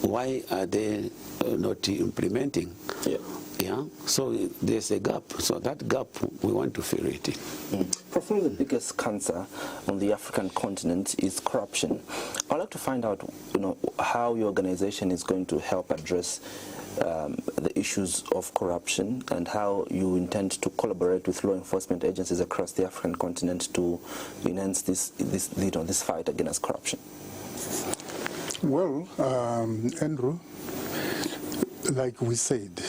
Why are they not implementing? Yeah. So there's a gap. So that gap, we want to fill it. Prof, one of the biggest cancer on the African continent is corruption. I'd like to find out, how your organization is going to help address the issues of corruption, and how you intend to collaborate with law enforcement agencies across the African continent to enhance this fight against corruption. Well, Andrew, like we said,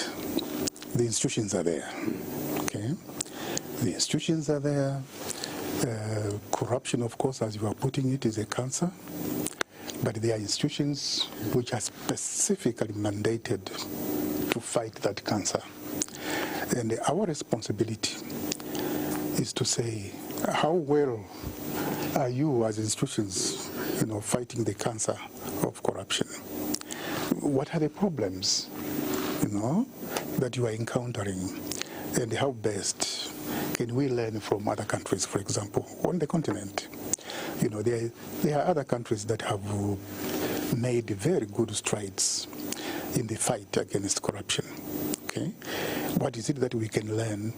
the institutions are there. Okay, the institutions are there. Corruption, of course, as you are putting it, is a cancer. But there are institutions which are specifically mandated to fight that cancer. And our responsibility is to say, how well are you as institutions, fighting the cancer of corruption? What are the problems, that you are encountering? And how best can we learn from other countries, for example, on the continent? There are other countries that have made very good strides in the fight against corruption. Okay, what is it that we can learn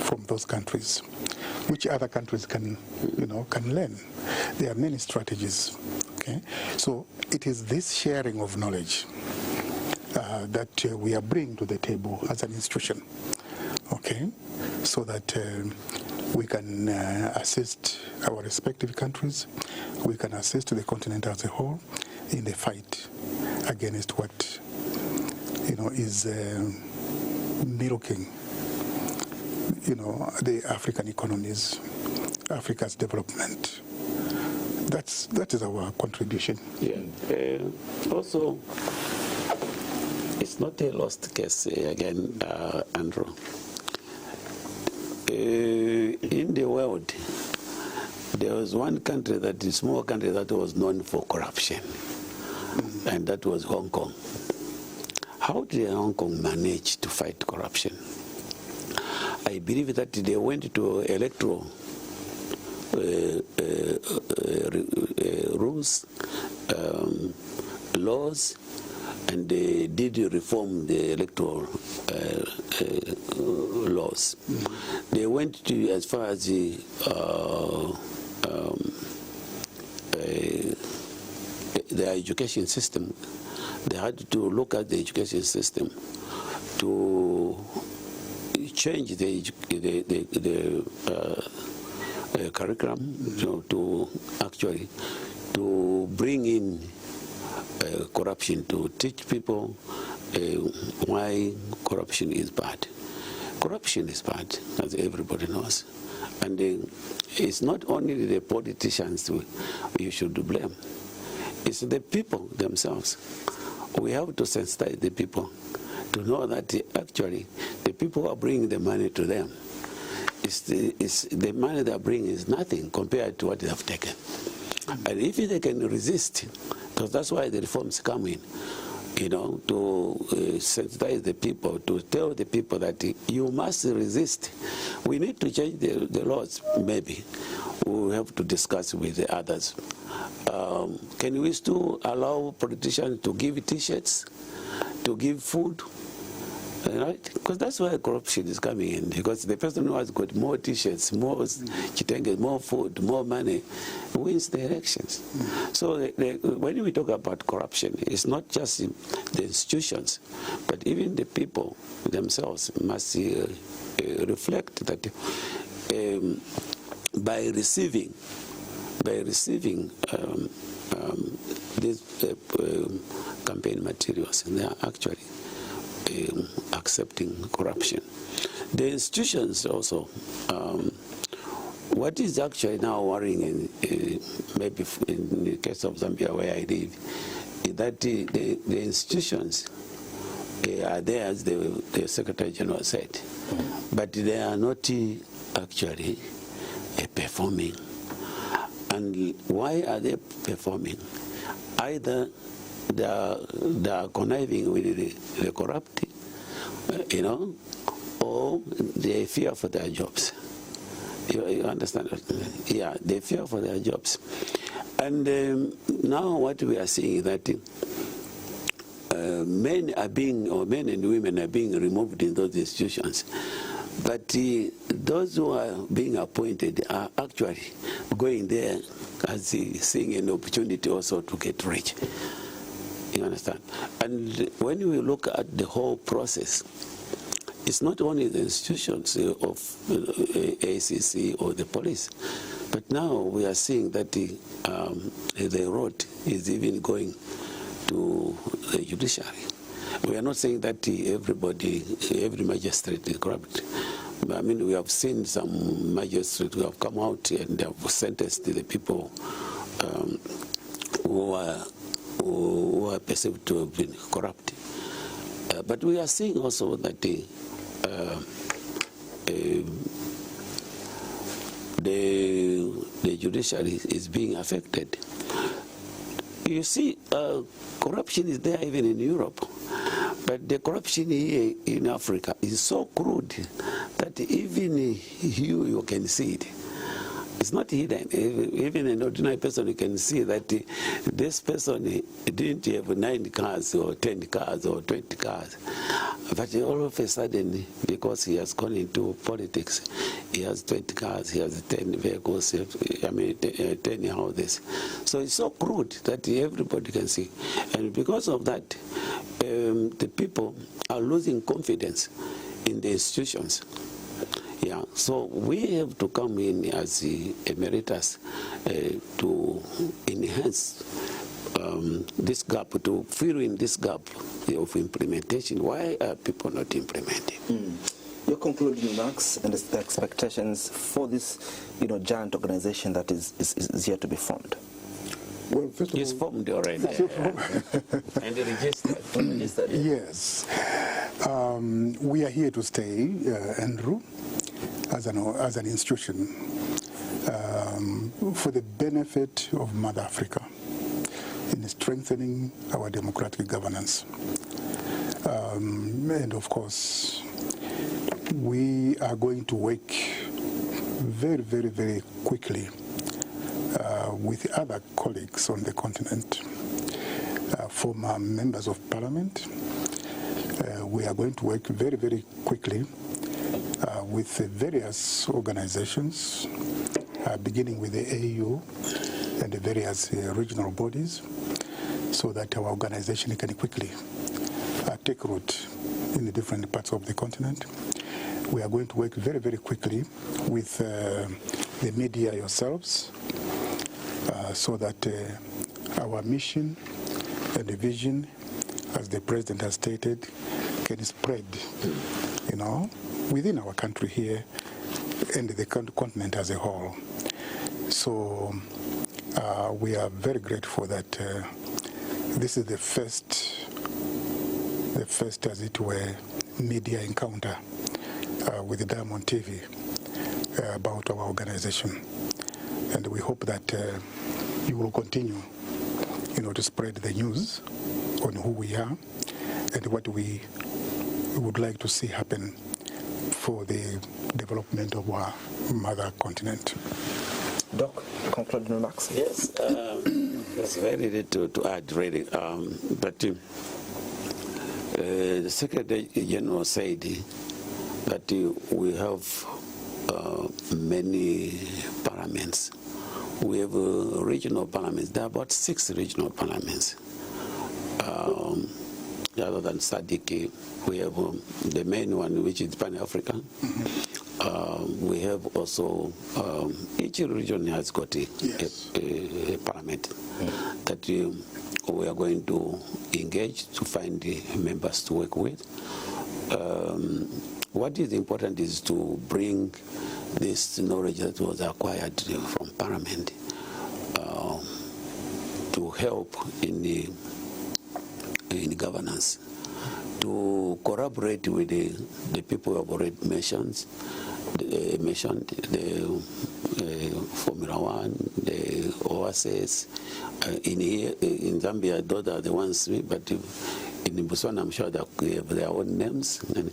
from those countries? Which other countries can learn? There are many strategies. Okay, so it is this sharing of knowledge that we are bringing to the table as an institution. Okay, so that we can assist our respective countries, we can assist the continent as a whole in the fight against what is milking the African economies, Africa's development. That is our contribution. Yeah. Also, it's not a lost case again, Andrew. In the world, there was one country, that is a small country, that was known for corruption, and that was Hong Kong. How did Hong Kong manage to fight corruption? I believe that they went to electoral rules, laws, and they did reform the electoral laws. they went to as far as the education system. They had to look at the education system to change the curriculum, to actually to bring in corruption, to teach people why corruption is bad. Corruption is bad, as everybody knows. And it's not only the politicians you should blame. It's the people themselves. We have to sensitize the people to know that actually the people are bringing the money to them. It's the money they bring is nothing compared to what they have taken. And if they can resist, because that's why the reforms come in, to sensitize the people, to tell the people that you must resist. We need to change the laws, maybe. We have to discuss with the others. Can we still allow politicians to give T-shirts, to give food? Right? Because that's why corruption is coming in, because the person who has got more T-shirts, more chitenge, more food, more money, wins the elections. So when we talk about corruption, it's not just the institutions, but even the people themselves must reflect that by receiving these campaign materials, they are actually accepting corruption. The institutions also, what is actually now worrying, maybe in the case of Zambia where I live, is that the institutions are there, as the Secretary General said, but they are not actually performing. And why are they performing? Either they are conniving with the corrupt, or they fear for their jobs. You understand? Yeah, they fear for their jobs. And now what we are seeing is that men and women are being removed in those institutions. But those who are being appointed are actually going there as seeing an opportunity also to get rich. You understand? And when we look at the whole process, it's not only the institutions of ACC or the police, but now we are seeing that the road is even going to the judiciary. We are not saying that every magistrate is corrupt. I mean, we have seen some magistrates who have come out and they have sentenced the people who are perceived to have been corrupt. But we are seeing also that the judiciary is being affected. You see, corruption is there even in Europe. But the corruption here in Africa is so crude that even you can see it. It's not hidden. Even an ordinary person can see that this person didn't have 9 cars or 10 cars or 20 cars. But all of a sudden, because he has gone into politics, he has 20 cars, he has 10 vehicles, 10 houses. So it's so crude that everybody can see. And because of that, the people are losing confidence in the institutions. Yeah, so we have to come in as emeritus to enhance this gap, to fill in this gap of implementation. Why are people not implementing? Your concluding remarks and the expectations for this, giant organization that is yet to be formed. Well, first of all, it's formed already and registered. Yes, we are here to stay, Andrew, as an institution for the benefit of Mother Africa in strengthening our democratic governance. And of course, we are going to work very, very, very quickly with other colleagues on the continent, former members of parliament. We are going to work very, very quickly with various organizations, beginning with the AU and the various regional bodies, so that our organization can quickly take root in the different parts of the continent. We are going to work very, very quickly with the media yourselves, so that our mission and the vision, as the President has stated, can spread, within our country here and the continent as a whole. So we are very grateful that this is the first, as it were, media encounter with the Diamond TV about our organization. And we hope that you will continue, to spread the news on who we are and what we would like to see happen for the development of our mother continent. Doc, concluding remarks? Yes, there's very little to add, really. But the Secretary General said that we have many parliaments. We have regional parliaments. There are about 6 regional parliaments. Other than SADC, we have the main one, which is Pan-African. We have also, each region has got a parliament that we are going to engage to find the members to work with. What is important is to bring this knowledge that was acquired from Parliament to help in the governance, to collaborate with the people who have already mentioned, the Formula 1, the OASIS. In Zambia, those are the ones, but in Botswana, I'm sure that they have their own names. And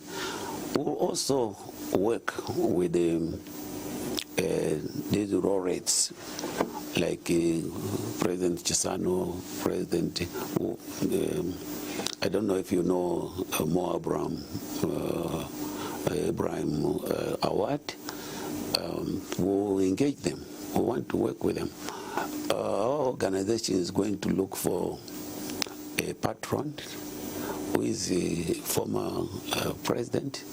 we'll also work with these laureates, like President Chisano, President, I don't know if you know Mo Abraham Award. We'll engage them. We want to work with them. Our organization is going to look for a patron who is a former president,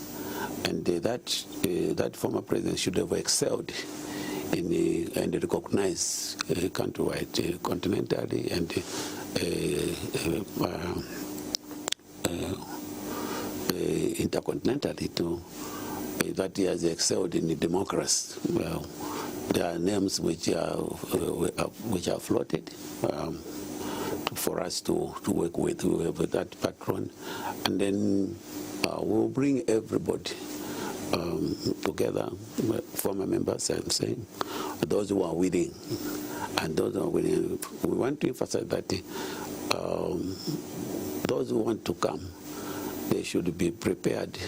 and that former president should have excelled and recognized countrywide, continentally, and intercontinentally too. That he has excelled in the democracy. Well, there are names which are floated for us to work with. We have that patron, and then we'll bring everybody together, former members, I'm saying, those who are willing, and those who are willing. We want to emphasize that those who want to come, they should be prepared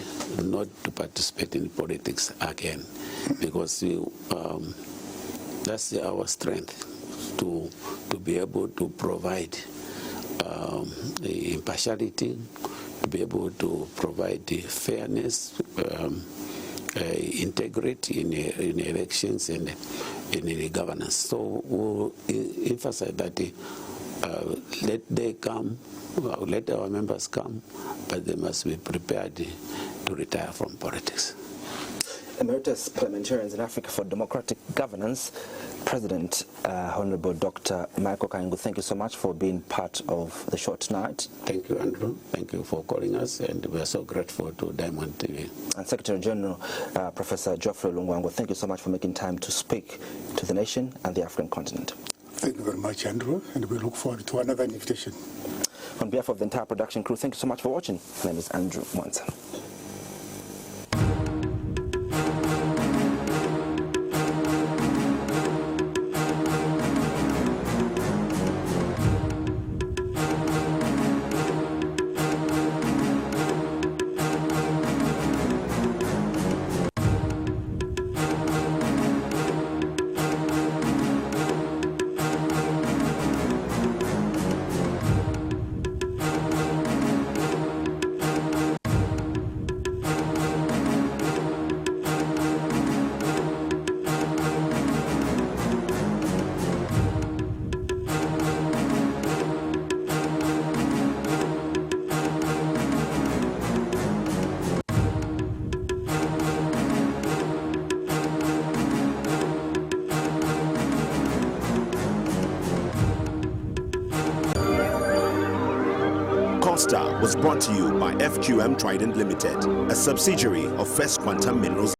not to participate in politics again, because that's our strength, to be able to provide the impartiality, to be able to provide the fairness, integrity in elections and in the governance. So we'll emphasize that let they come, let our members come, but they must be prepared to retire from politics. Emeritus Parliamentarians in Africa for Democratic Governance, President Honorable Dr. Michael Kaingu, thank you so much for being part of the show tonight. Thank you, Andrew. Thank you for calling us, and we are so grateful to Diamond TV. And Secretary General Professor Geoffrey Lungwangwa, thank you so much for making time to speak to the nation and the African continent. Thank you very much, Andrew, and we look forward to another invitation. On behalf of the entire production crew, thank you so much for watching. My name is Andrew Mwansa. Costa was brought to you by FQM Trident Limited, a subsidiary of First Quantum Minerals.